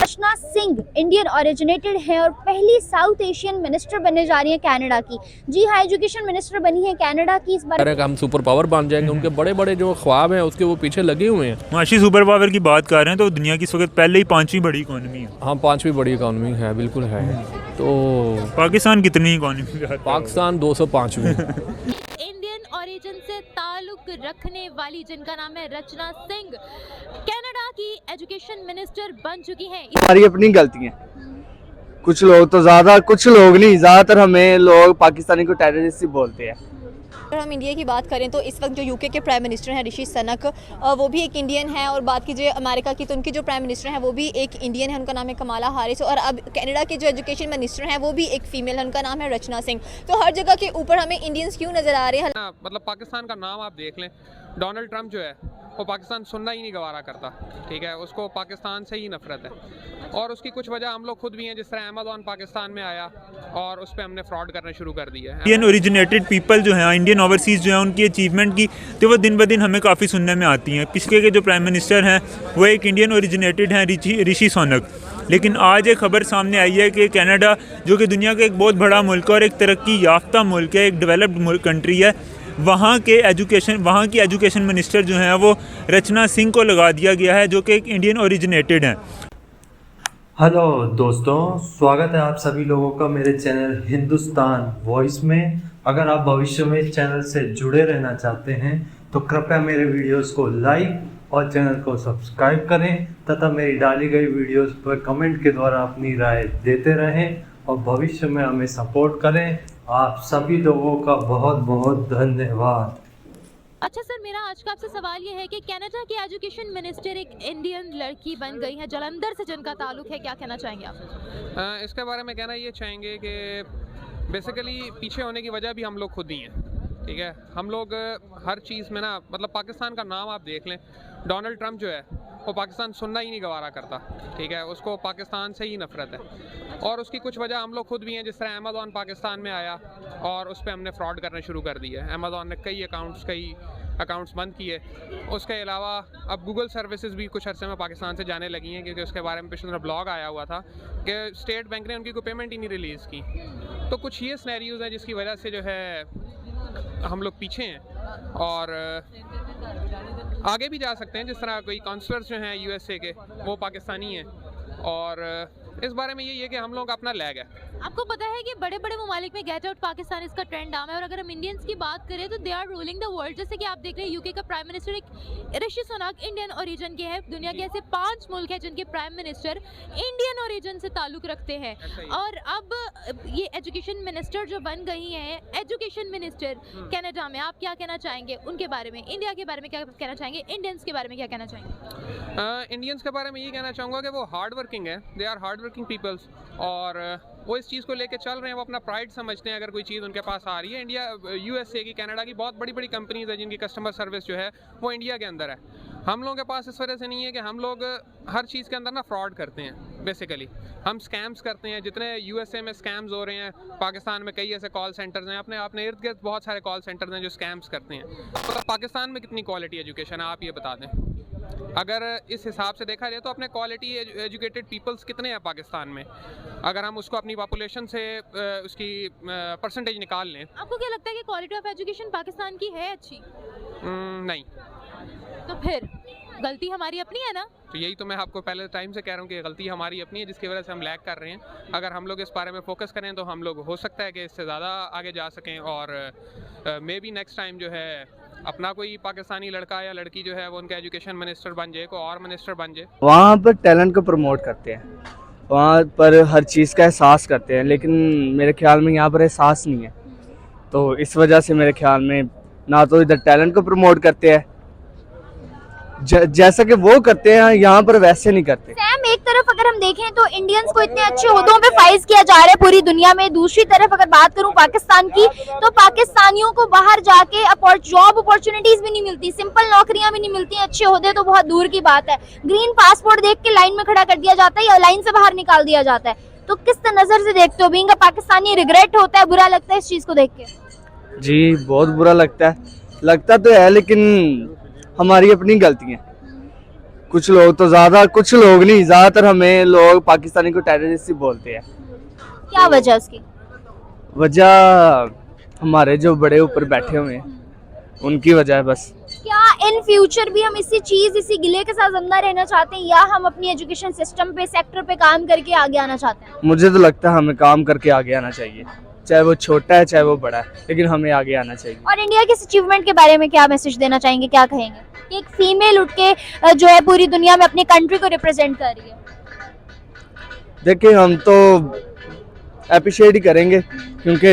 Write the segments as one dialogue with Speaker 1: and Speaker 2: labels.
Speaker 1: रचना Singh Indian originated है और पहली साउथ एशियन मिनिस्टर बनने जा रही है कनाडा की। जी हाँ, एजुकेशन मिनिस्टर बनी है कनाडा की। इस बार
Speaker 2: हम सुपर पावर बन जाएंगे, उनके बड़े बड़े जो ख्वाब हैं उसके वो पीछे लगे हुए हैं।
Speaker 3: माशी सुपर पावर की बात कर रहे हैं तो दुनिया की इस वक्त पहले ही 5वीं बड़ी इकोनॉमी है।
Speaker 2: हाँ, 5वीं बड़ी इकोनॉमी है, बिल्कुल है। तो
Speaker 3: पाकिस्तान कितनी इकोनॉमी है?
Speaker 2: पाकिस्तान 205वीं।
Speaker 1: इंडियन ओरिजिन से ताल्लुक रखने वाली जिनका नाम है रचना सिंह, कनाडा की एजुकेशन मिनिस्टर बन चुकी हैं।
Speaker 4: हमारी अपनी गलतियां, कुछ लोग तो ज़्यादा, कुछ लोग नहीं, ज़्यादातर हमें लोग पाकिस्तानी को टेररिस्ट ही बोलते हैं।
Speaker 5: अगर हम इंडिया की बात करें तो इस वक्त जो यूके के प्राइम मिनिस्टर हैं ऋषि सुनक, वो भी एक इंडियन है। और बात कीजिए अमेरिका की तो उनकी जो प्राइम मिनिस्टर हैं वो भी एक इंडियन है, उनका नाम है कमाला हैरिस। और अब कनाडा के जो एजुकेशन मिनिस्टर हैं वो भी एक फीमेल है, उनका नाम है रचना सिंह। तो हर जगह के ऊपर हमें इंडियंस क्यों नज़र आ रहे हैं?
Speaker 6: मतलब पाकिस्तान का नाम आप देख लें, डोनाल्ड ट्रंप जो है वो पाकिस्तान सुनना ही नहीं गवारा करता, ठीक है, उसको पाकिस्तान से ही नफरत है। और उसकी कुछ वजह हम लोग खुद भी हैं, जिस तरह अमेज़न पाकिस्तान में आया और उस पर हमने फ्रॉड करना शुरू कर दिया है।
Speaker 3: इंडियन ओरिजिनेटेड पीपल जो हैं, इंडियन ओवरसीज़ जो हैं, उनकी अचीवमेंट की तो वो दिन ब दिन हमें काफ़ी सुनने में आती हैं। पिछले के जो प्राइम मिनिस्टर हैं वो एक इंडियन ओरिजिनेटेड हैं, ऋषि सुनक। लेकिन आज एक खबर सामने आई है कि कनाडा, जो कि दुनिया का एक बहुत बड़ा मुल्क है और एक तरक्की याफ्ता मुल्क है, एक डेवलप्ड कंट्री है, वहाँ की एजुकेशन मिनिस्टर जो हैं वो रचना सिंह को लगा दिया गया है, जो कि एक इंडियन ओरिजिनेटेड हैं।
Speaker 7: हेलो दोस्तों, स्वागत है आप सभी लोगों का मेरे चैनल हिंदुस्तान वॉइस में। अगर आप भविष्य में इस चैनल से जुड़े रहना चाहते हैं तो कृपया मेरे वीडियोस को लाइक और चैनल को सब्सक्राइब करें तथा मेरी डाली गई वीडियोस पर कमेंट के द्वारा अपनी राय देते रहें और भविष्य में हमें सपोर्ट करें। आप सभी लोगों का बहुत बहुत धन्यवाद।
Speaker 1: अच्छा सर, मेरा आज का आपसे सवाल ये है कि कनाडा की एजुकेशन मिनिस्टर एक इंडियन लड़की बन गई है, जलंधर से जिनका ताल्लुक है, क्या कहना चाहेंगे आप?
Speaker 6: इसके बारे में कहना ये चाहेंगे कि बेसिकली पीछे होने की वजह भी हम लोग खुद ही हैं, ठीक है। हम लोग हर चीज़ में ना, मतलब पाकिस्तान का नाम आप देख लें, डोनाल्ड ट्रंप जो है वो पाकिस्तान सुनना ही नहीं गवारा करता, ठीक है, उसको पाकिस्तान से ही नफरत है। और उसकी कुछ वजह हम लोग खुद भी हैं, जिस तरह अमेज़न पाकिस्तान में आया और उस पर हमने फ्रॉड करना शुरू कर दिया है। अमेज़न ने कई अकाउंट्स बंद किए। उसके अलावा अब गूगल सर्विसेज भी कुछ अर्से में पाकिस्तान से जाने लगी हैं, क्योंकि उसके बारे में पिछले दिनों ब्लॉग आया हुआ था कि स्टेट बैंक ने उनकी कोई पेमेंट ही नहीं रिलीज़ की। तो कुछ ये सिनेरियोज़ हैं जिसकी वजह से जो है हम लोग पीछे हैं और आगे भी जा सकते हैं। जिस तरह कोई काउंसलर्स जो हैं यूएसए के, वो पाकिस्तानी हैं। और इस बारे में यही है कि हम लोग का अपना लैग है।
Speaker 1: आपको पता है कि बड़े बड़े ममालिक में गेट आउट पाकिस्तान इसका ट्रेंड आम है। और अगर हम इंडियंस की बात करें तो they are ruling the world. जैसे कि आप देख रहे हैं यूके का प्राइम मिनिस्टर एक ऋषि सुनक इंडियन ओरिजिन के हैं। दुनिया के ऐसे 5 मुल्क हैं जिनके प्राइम मिनिस्टर इंडियन ओरिजिन से ताल्लुक रखते हैं। और अब ये एजुकेशन मिनिस्टर जो बन गई हैं, एजुकेशन मिनिस्टर कनाडा में, आप क्या कहना चाहेंगे उनके बारे में? इंडिया के बारे में क्या कहना चाहेंगे? इंडियंस के बारे में क्या कहना चाहेंगे?
Speaker 6: इंडियंस के बारे में ये कहना चाहूँगा कि वो हार्ड वर्किंग है, they are hard working peoples. और वो इस चीज़ को लेके चल रहे हैं, वो अपना प्राइड समझते हैं अगर कोई चीज़ उनके पास आ रही है। इंडिया, यूएसए की, कनाडा की बहुत बड़ी बड़ी कंपनीज है जिनकी कस्टमर सर्विस जो है वो इंडिया के अंदर है। हम लोगों के पास इस वजह से नहीं है कि हम लोग हर चीज़ के अंदर ना फ्रॉड करते हैं। बेसिकली हम स्कैम्स करते हैं। जितने यूएसए में स्कैम्स हो रहे हैं, पाकिस्तान में कई ऐसे कॉल सेंटर्स हैं, अपने इर्द गिर्द बहुत सारे कॉल सेंटर्स हैं जो स्कैम्स करते हैं। तो पाकिस्तान में कितनी क्वालिटी एजुकेशन है आप ये बता दें। अगर इस हिसाब से देखा जाए तो अपने क्वालिटी एजुकेटेड पीपल्स कितने हैं पाकिस्तान में, अगर हम उसको अपनी पॉपुलेशन से उसकी परसेंटेज निकाल लें।
Speaker 1: आपको क्या लगता है कि क्वालिटी ऑफ एजुकेशन पाकिस्तान की है अच्छी?
Speaker 6: नहीं।
Speaker 1: तो फिर गलती हमारी अपनी है ना?
Speaker 6: तो यही तो मैं आपको पहले टाइम से कह रहा हूँ कि गलती हमारी अपनी है, जिसकी वजह से हम लैग कर रहे हैं। अगर हम लोग इस बारे में फोकस करें तो हम लोग हो सकता है कि इससे ज़्यादा आगे जा सकें। और मे बी नेक्स्ट टाइम जो है अपना कोई पाकिस्तानी लड़का या लड़की जो है वो उनका एजुकेशन मिनिस्टर बन जाए, कोई और मिनिस्टर बन जाए।
Speaker 4: वहाँ पर टैलेंट को प्रमोट करते हैं, वहाँ पर हर चीज़ का एहसास करते हैं, लेकिन मेरे ख्याल में यहाँ पर एहसास नहीं है। तो इस वजह से मेरे ख्याल में ना तो इधर टैलेंट को प्रमोट करते हैं जैसा कि वो करते हैं, यहाँ पर वैसे नहीं करते।
Speaker 1: सैम, एक तरफ अगर हम देखें तो इंडियंस को इतने अच्छे ओहदों पे फाइज किया जा रहा है पूरी दुनिया में। दूसरी तरफ अगर बात करूं पाकिस्तान की, तो पाकिस्तानियों को बाहर जाके जॉब अपॉर्चुनिटीज भी नहीं मिलती, सिंपल नौकरियां भी नहीं मिलती, अच्छे ओहदे तो बहुत दूर की बात है। ग्रीन पासपोर्ट देख के लाइन में खड़ा कर दिया जाता है या लाइन से बाहर निकाल दिया जाता है। तो किस नजर से देखते हो? बीइंग अ पाकिस्तानी रिग्रेट होता है, बुरा लगता है इस चीज को देख के?
Speaker 4: जी बहुत बुरा लगता है तो है, लेकिन हमारी अपनी गलतियाँ, कुछ लोग तो ज़्यादा, कुछ लोग नहीं, ज़्यादातर हमें लोग पाकिस्तानी को टेररिस्ट ही बोलते हैं।
Speaker 8: क्या वजह उसकी?
Speaker 4: वजह हमारे जो बड़े ऊपर बैठे हुए हैं उनकी वजह है बस।
Speaker 8: क्या इन फ्यूचर भी हम इसी गिले के साथ जिंदा रहना चाहते हैं, या हम अपनी एजुकेशन सिस्टम पे, सेक्टर पे काम करके आगे आना चाहते हैं?
Speaker 4: मुझे तो लगता है हमें काम करके आगे आना चाहिए, चाहे वो छोटा है चाहे वो बड़ा है, लेकिन हमें आगे आना चाहिए।
Speaker 8: और इंडिया के अचीवमेंट के बारे में क्या मैसेज देना चाहेंगे, क्या कहेंगे कि एक फीमेल उठ के जो है पूरी दुनिया में अपनी कंट्री को रिप्रेजेंट कर रही है?
Speaker 4: देखिए, हम तो अप्रिशिएट ही करेंगे क्योंकि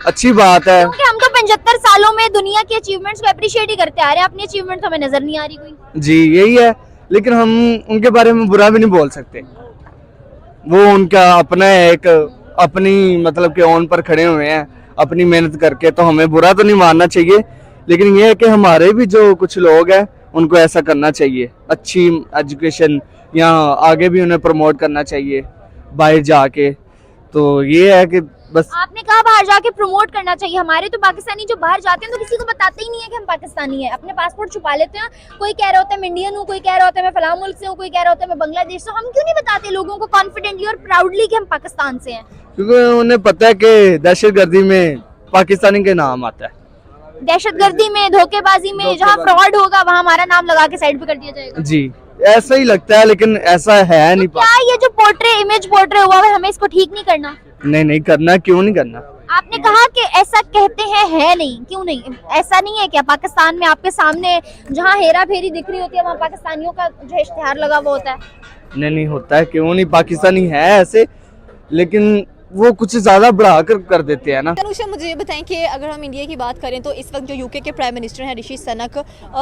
Speaker 4: अच्छी बात है।
Speaker 8: क्योंकि हम तो 75 सालों में दुनिया के अचीवमेंट्स को अप्रिशिएट ही करते आ रहे हैं, अपनी अचीवमेंट तो हमें नजर नहीं आ रही कोई।
Speaker 4: जी यही है, लेकिन हम उनके बारे में बुरा भी नहीं बोल सकते। वो उनका अपना एक अपनी मतलब के ओन पर खड़े हुए हैं अपनी मेहनत करके, तो हमें बुरा तो नहीं मानना चाहिए, लेकिन ये है कि हमारे भी जो कुछ लोग हैं उनको ऐसा करना चाहिए। अच्छी एजुकेशन यहाँ आगे भी उन्हें प्रमोट करना चाहिए बाहर जाके। तो ये है कि बस
Speaker 8: आपने कहा बाहर जाके प्रमोट करना चाहिए। हमारे तो पाकिस्तानी जो बाहर जाते हैं तो किसी को बताते ही नहीं है कि हम पाकिस्तानी हैं, अपने पासपोर्ट छुपा लेते हैं। कोई कह रहा होता है मैं इंडियन हूँ, कोई कह रहा होता है मैं फलां मुल्क से हूँ, कोई कह रहा होता है मैं बांग्लादेश से हूँ। हम क्यों नहीं बताते लोगों को कॉन्फिडेंटली और प्राउडली कि हम पाकिस्तान से हैं?
Speaker 4: क्योंकि उन्हें पता है कि दहशतगर्दी में पाकिस्तानी के नाम आता है।
Speaker 8: दहशतगर्दी में, धोखेबाजी में, जहाँ फ्रॉड होगा वहाँ हमारा नाम लगा के साइड पे कर दिया जाएगा।
Speaker 4: जी ऐसा ही लगता है, लेकिन ऐसा है नहीं।
Speaker 8: क्या ये जो इमेज पोर्ट्रे हुआ है, हमें इसको ठीक नहीं करना?
Speaker 4: नहीं करना, क्यों नहीं करना?
Speaker 8: आपने कहा कि ऐसा कहते हैं, है नहीं, क्यों नहीं? ऐसा नहीं है क्या पाकिस्तान में आपके सामने जहाँ हेरा फेरी दिख रही होती है वहाँ पाकिस्तानियों का जो इश्तिहार लगा हुआ होता है?
Speaker 4: नहीं होता है, क्यों नहीं? पाकिस्तानी है ऐसे, लेकिन वो कुछ ज्यादा बढ़ा कर देते हैं ना।
Speaker 5: अनुषा, मुझे ये बताएं कि अगर हम इंडिया की बात करें तो इस वक्त जो यूके के प्राइम मिनिस्टर हैं ऋषि सनक,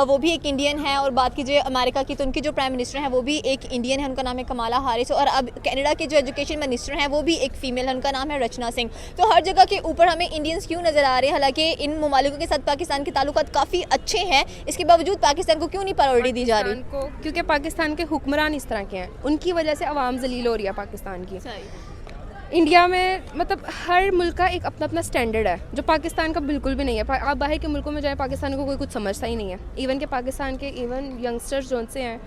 Speaker 5: वो भी एक इंडियन है, और बात कीजिए अमेरिका की तो उनके जो प्राइम मिनिस्टर हैं वो भी एक इंडियन है, उनका नाम है कमाला हारिस। और अब कनाडा के जो एजुकेशन मिनिस्टर हैं वो भी एक फीमेल है, उनका नाम है रचना सिंह। तो हर जगह के ऊपर हमें इंडियंस क्यों नजर आ रहे हैं? हालांकि इन ममालिकों के साथ पाकिस्तान के ताल्लुकात काफ़ी अच्छे हैं, इसके बावजूद पाकिस्तान को क्यों नहीं प्रायोरिटी दी जा रही?
Speaker 9: क्योंकि पाकिस्तान के हुक्मरान इस तरह के हैं, उनकी वजह से अवाम जलील हो रही है पाकिस्तान की। इंडिया में मतलब हर मुल्क का एक अपना अपना स्टैंडर्ड है जो पाकिस्तान का बिल्कुल भी नहीं है। आप बाहर के मुल्कों में जाए, पाकिस्तान को कोई कुछ समझता ही नहीं है। इवन के पाकिस्तान के यंगस्टर्स जो से हैं,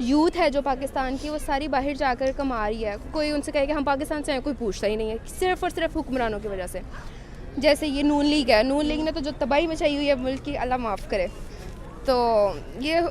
Speaker 9: यूथ है जो पाकिस्तान की, वो सारी बाहर जाकर कमा रही है। कोई उनसे कहे कि हम पाकिस्तान से हैं, कोई पूछता ही नहीं है, सिर्फ और सिर्फ हुक्मरानों की वजह से। जैसे ये नून लीग है, नून लीग ने तो जो तबाही मचाई हुई है मुल्क की, अल्लाह माफ़ करे। तो ये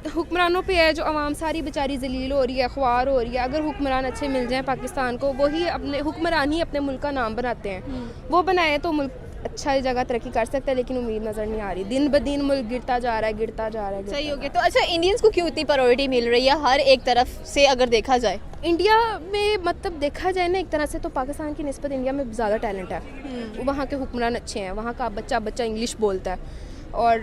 Speaker 9: हुक्मरानों पे है जो आवाम सारी बेचारी जलील हो रही है, ख्वार हो रही है। अगर हुक्मरान अच्छे मिल जाएं पाकिस्तान को, वही अपने हुक्मरान ही अपने मुल्क का नाम बनाते हैं। वो बनाए तो मुल्क अच्छा जगह तरक्की कर सकता है, लेकिन उम्मीद नज़र नहीं आ रही। दिन ब दिन मुल्क गिरता जा रहा है।
Speaker 5: सही हो गया। तो अच्छा, इंडियंस को क्यों इतनी प्रायोरिटी मिल रही है हर एक तरफ से अगर देखा जाए?
Speaker 9: इंडिया में मतलब देखा जाए ना, एक तरह से तो पाकिस्तान की निस्बत इंडिया में ज़्यादा टैलेंट है। वहाँ के हुक्मरान अच्छे हैं, वहाँ का बच्चा इंग्लिश बोलता है, और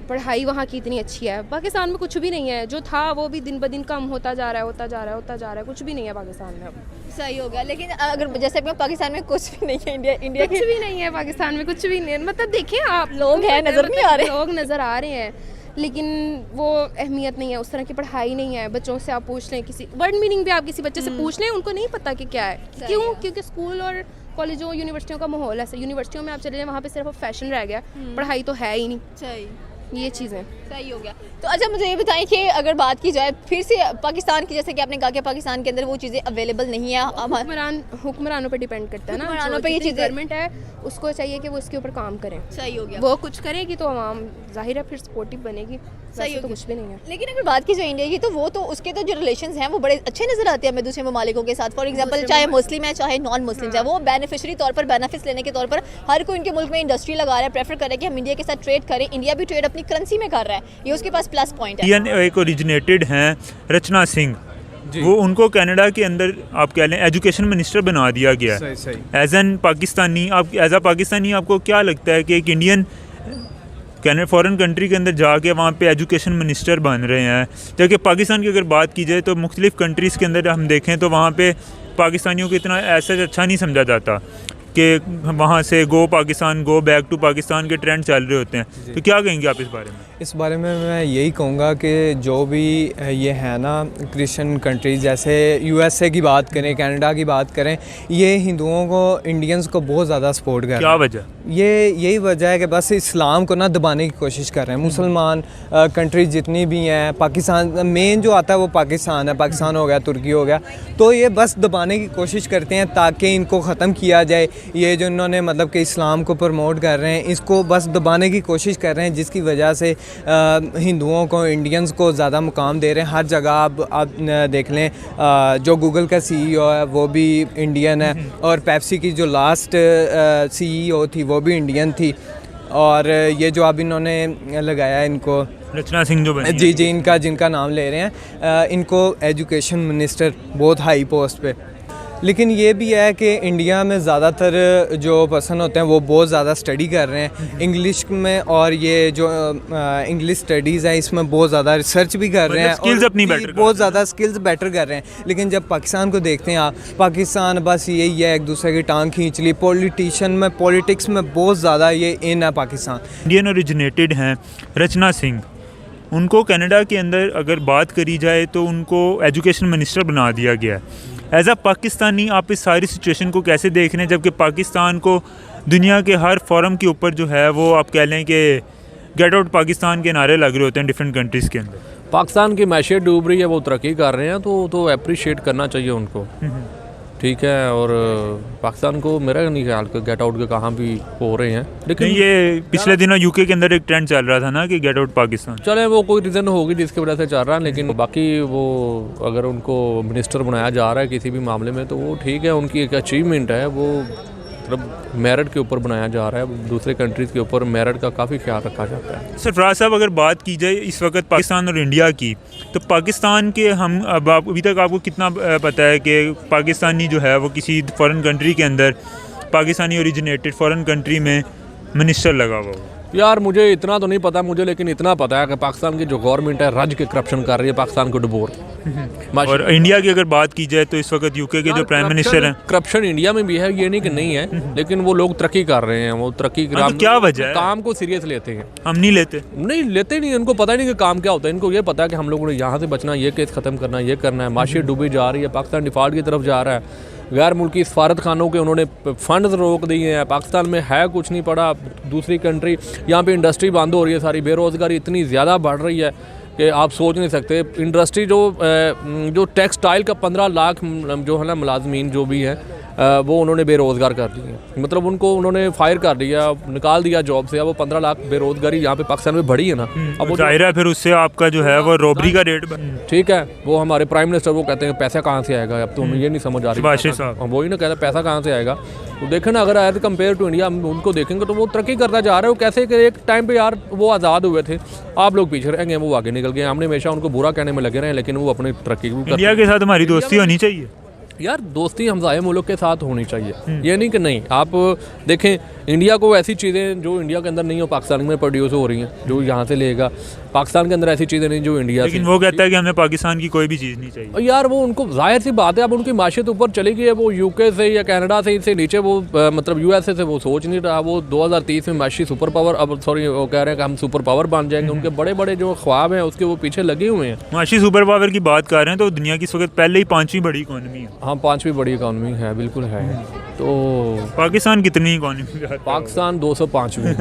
Speaker 9: पढ़ाई वहाँ की इतनी अच्छी है। पाकिस्तान में कुछ भी नहीं है, जो था वो भी दिन ब दिन कम होता जा रहा है। कुछ भी नहीं है पाकिस्तान में अब।
Speaker 5: सही हो गया। लेकिन अगर जैसे पाकिस्तान में कुछ भी नहीं है, इंडिया
Speaker 9: कुछ भी नहीं है पाकिस्तान में, कुछ भी नहीं है। मतलब देखिए, आप
Speaker 5: लोग हैं नजर नहीं आ रहे,
Speaker 9: लोग नज़र आ रहे हैं, लेकिन वो अहमियत नहीं है, उस तरह की पढ़ाई नहीं है। बच्चों से आप पूछ लें, किसी वर्ड मीनिंग भी आप किसी बच्चे से पूछ लें, उनको नहीं पता कि क्या है। क्यों? क्योंकि स्कूल और कॉलेजों यूनिवर्सिटियों का माहौल है। यूनिवर्सिटियों में आप चले जाएं, वहाँ पे सिर्फ फैशन रह गया, पढ़ाई तो है ही नहीं।
Speaker 5: सही,
Speaker 9: ये चीज़ें।
Speaker 5: सही हो गया। तो अच्छा, मुझे ये बताएं कि अगर बात की जाए फिर से पाकिस्तान की, जैसे कि आपने कहा कि पाकिस्तान के अंदर वो चीज़ें अवेलेबल नहीं है।
Speaker 9: हुक्मरानों पे डिपेंड करता है ना,
Speaker 5: हुक्मरानों पे ये चीज़ें।
Speaker 9: गवर्नमेंट है, उसको चाहिए कि वो इसके ऊपर काम करें।
Speaker 5: सही हो गया।
Speaker 9: वो कुछ करेगी तो आवाम जाहिर है फिर सपोर्टिव बनेगी।
Speaker 5: सही हो
Speaker 9: तो कुछ भी नहीं है।
Speaker 5: लेकिन अगर बात की जाए इंडिया की, तो वो तो उसके तो जो रिलेशंस हैं वो बड़े अच्छे नजर आते हैं हमें दूसरे ममालिकों के साथ। फॉर एग्जांपल, चाहे मुस्लिम है चाहे नॉन मुस्लिम है, वो बेनिफिशियरी तौर पर, बेनिफिट्स लेने के तौर पर हर कोई उनके मुल्क में इंडस्ट्री लगा रहा है, प्रेफर कर रहा है कि हम इंडिया के साथ ट्रेड करें। इंडिया भी ट्रेड अपनी करेंसी में कर रहा है, ये उसके पास प्लस पॉइंट है।
Speaker 3: इंडियन एक ओरिजिनेटेड हैं रचना सिंह, वो उनको कनाडा के अंदर आप कह लें एजुकेशन मिनिस्टर बना दिया गया। एज एन पाकिस्तानी, आप एज अ पाकिस्तानी आपको क्या लगता है कि एक इंडियन फॉरेन कंट्री के अंदर जाके वहाँ पे एजुकेशन मिनिस्टर बन रहे हैं? जबकि पाकिस्तान की अगर बात की जाए तो मुख्तलिफ़ कंट्रीज़ के अंदर हम देखें तो वहाँ पे पाकिस्तानियों को इतना ऐसा अच्छा नहीं समझा जाता कि वहाँ से go Pakistan, go back to Pakistan के ट्रेंड चल रहे होते हैं। तो क्या कहेंगे आप इस बारे में?
Speaker 10: इस बारे में मैं यही कहूँगा कि जो भी ये है ना क्रिश्चियन कंट्रीज़, जैसे यूएसए की बात करें, कनाडा की बात करें, ये हिंदुओं को, इंडियंस को बहुत ज़्यादा सपोर्ट कर रहे हैं।
Speaker 3: क्या वजह?
Speaker 10: ये यही वजह है कि बस इस्लाम को ना दबाने की कोशिश कर रहे हैं। मुसलमान कंट्रीज जितनी भी हैं, पाकिस्तान मेन जो आता है वो पाकिस्तान है, पाकिस्तान हो गया, तुर्की हो गया, तो ये बस दबाने की कोशिश करते हैं ताकि इनको ख़त्म किया जाए। ये जो इन्होंने मतलब कि इस्लाम को प्रमोट कर रहे हैं, इसको बस दबाने की कोशिश कर रहे हैं, जिसकी वजह से हिंदुओं को, इंडियंस को ज़्यादा मुकाम दे रहे हैं। हर जगह आप देख लें, जो गूगल का CEO है वो भी इंडियन है, और पेप्सी की जो लास्ट CEO थी वो भी इंडियन थी, और ये जो अब इन्होंने लगाया इनको
Speaker 3: रचना सिंह जो बनी
Speaker 10: जी जिनका नाम ले रहे हैं, इनको एजुकेशन मिनिस्टर, बहुत हाई पोस्ट पे। लेकिन ये भी है कि इंडिया में ज़्यादातर जो पर्सन होते हैं वो बहुत ज़्यादा स्टडी कर रहे हैं इंग्लिश में, और ये जो इंग्लिश स्टडीज़ है इसमें बहुत ज़्यादा रिसर्च भी कर रहे हैं,
Speaker 3: स्किल्स अपनी बेटर
Speaker 10: बहुत ज़्यादा स्किल्स बेटर कर रहे हैं। लेकिन जब पाकिस्तान को देखते हैं आप, पाकिस्तान बस यही है, एक दूसरे की टांग खींच ली। पॉलिटिशियन में, पॉलिटिक्स में बहुत ज़्यादा ये इन है पाकिस्तान।
Speaker 3: इंडियन ओरिजिनेटेड हैं रचना सिंह, उनको कनाडा के अंदर अगर बात करी जाए तो उनको एजुकेशन मिनिस्टर बना दिया गया है। एज अ पाकिस्तानी आप इस सारी सिचुएशन को कैसे देख रहे हैं, जबकि पाकिस्तान को दुनिया के हर फोरम के ऊपर जो है वो आप कह लें कि गेट आउट पाकिस्तान के नारे लग रहे होते हैं डिफरेंट कंट्रीज़ के अंदर।
Speaker 2: पाकिस्तान की मैशियत डूब रही है, वो तरक्की कर रहे हैं, तो अप्रिशिएट करना चाहिए उनको, ठीक है। और पाकिस्तान को मेरा नहीं ख्याल कि गेट आउट के कहाँ भी हो रहे हैं, लेकिन
Speaker 3: ये पिछले दिनों यूके के अंदर एक ट्रेंड चल रहा था ना कि गेट आउट पाकिस्तान।
Speaker 2: चले वो कोई रीज़न होगी जिसकी वजह से चल रहा है, लेकिन बाकी वो अगर उनको मिनिस्टर बनाया जा रहा है किसी भी मामले में तो वो ठीक है, उनकी एक अचीवमेंट है, वो मतलब मेरिट के ऊपर बनाया जा रहा है। दूसरे कंट्रीज़ के ऊपर मेरिट का काफ़ी ख्याल रखा जाता है।
Speaker 3: सरफराज साहब, अगर बात की जाए इस वक्त पाकिस्तान और इंडिया की, तो पाकिस्तान के हम अब अभी तक आपको कितना पता है कि पाकिस्तानी जो है वो किसी फॉरेन कंट्री के अंदर, पाकिस्तानी ओरिजिनेटेड फॉरेन कंट्री में मिनिस्टर लगा हुआ हो?
Speaker 2: यार मुझे इतना तो नहीं पता मुझे, लेकिन इतना पता है कि पाकिस्तान की जो गवर्नमेंट है रज के करप्शन कर रही है, पाकिस्तान को डुबो रही है।
Speaker 3: और इंडिया की अगर बात की जाए तो इस वक्त यूके के जो प्राइम मिनिस्टर हैं,
Speaker 2: करप्शन इंडिया में भी है, ये नहीं कि नहीं है, लेकिन वो लोग तरक्की कर रहे हैं, वो तरक्की
Speaker 3: तो क्या वजह है?
Speaker 2: काम को सीरियस लेते हैं।
Speaker 3: हम नहीं लेते
Speaker 2: नहीं, उनको पता ही नहीं कि काम क्या होता है। इनको ये पता है कि हम लोगों ने यहाँ से बचना, ये केस ख़त्म करना, ये करना है। माशियत डूबी जा रही है, पाकिस्तान डिफ़ॉल्ट की तरफ जा रहा है, गैर मुल्की सफारत खानों के उन्होंने फ़ंड्स रोक दिए हैं, पाकिस्तान में है कुछ नहीं पड़ा। दूसरी कंट्री, यहाँ पे इंडस्ट्री बंद हो रही है सारी, बेरोज़गारी इतनी ज़्यादा बढ़ रही है कि आप सोच नहीं सकते। इंडस्ट्री जो टेक्सटाइल का 15 लाख जो है ना मुलाजमीन जो भी हैं, वो उन्होंने बेरोज़गार कर दिए, मतलब उनको उन्होंने फायर कर दिया, निकाल दिया जॉब से। अब वो 15 लाख बेरोज़गारी यहाँ पे पाकिस्तान में बढ़ी है ना, अब वो
Speaker 3: जाहिर है फिर उससे आपका जो है वो रॉबरी का रेट
Speaker 2: ठीक है। वो हमारे प्राइम मिनिस्टर वो कहते हैं पैसा कहाँ से आएगा, अब तो हमें ये नहीं समझ आ रही, वही ना कहते पैसा कहाँ से आएगा। तो देखें ना, अगर एज कम्पेयर टू इंडिया हम उनको देखेंगे तो वो तरक्की करता जा रहा है। वो कैसे कि एक टाइम पे यार वो आज़ाद हुए थे, आप लोग पीछे रहेंगे, वो आगे निकल गए। हमने हमेशा उनको बुरा कहने में लगे रहे, लेकिन वो अपनी तरक्की।
Speaker 3: इंडिया के साथ हमारी दोस्ती होनी चाहिए
Speaker 2: यार, दोस्ती हमसाये मुल्क के साथ होनी चाहिए, ये नहीं कि नहीं। आप देखें इंडिया को ऐसी चीज़ें जो इंडिया के अंदर नहीं हो पाकिस्तान में प्रोड्यूस हो रही हैं, जो यहाँ से लेगा। पाकिस्तान के अंदर ऐसी चीज़ें नहीं जो इंडिया से।
Speaker 3: लेकिन वो कहता है कि हमें पाकिस्तान की कोई भी चीज़ नहीं चाहिए।
Speaker 2: यार वो उनको जाहिर सी बात है, अब उनकी माशियत ऊपर चली गई है, वो यूके से या कनाडा से इससे नीचे वो मतलब यूएसए से वो सोच नहीं रहा। वो 2030 में माशी सुपर पावर, अब सॉरी वो कह रहे हैं कि हम सुपर पावर बन जाएंगे। उनके बड़े बड़े जो ख्वाब हैं उसके वो पीछे लगे हुए हैं।
Speaker 3: माशी सुपर पावर की बात कर रहे हैं तो दुनिया की इस वक्त पहले ही 5वीं बड़ी इकॉनमी है।
Speaker 2: हाँ, 5वीं बड़ी इकॉनमी है, बिल्कुल है। तो
Speaker 3: पाकिस्तान कितनी इकॉनमी?
Speaker 2: पाकिस्तान 205वीं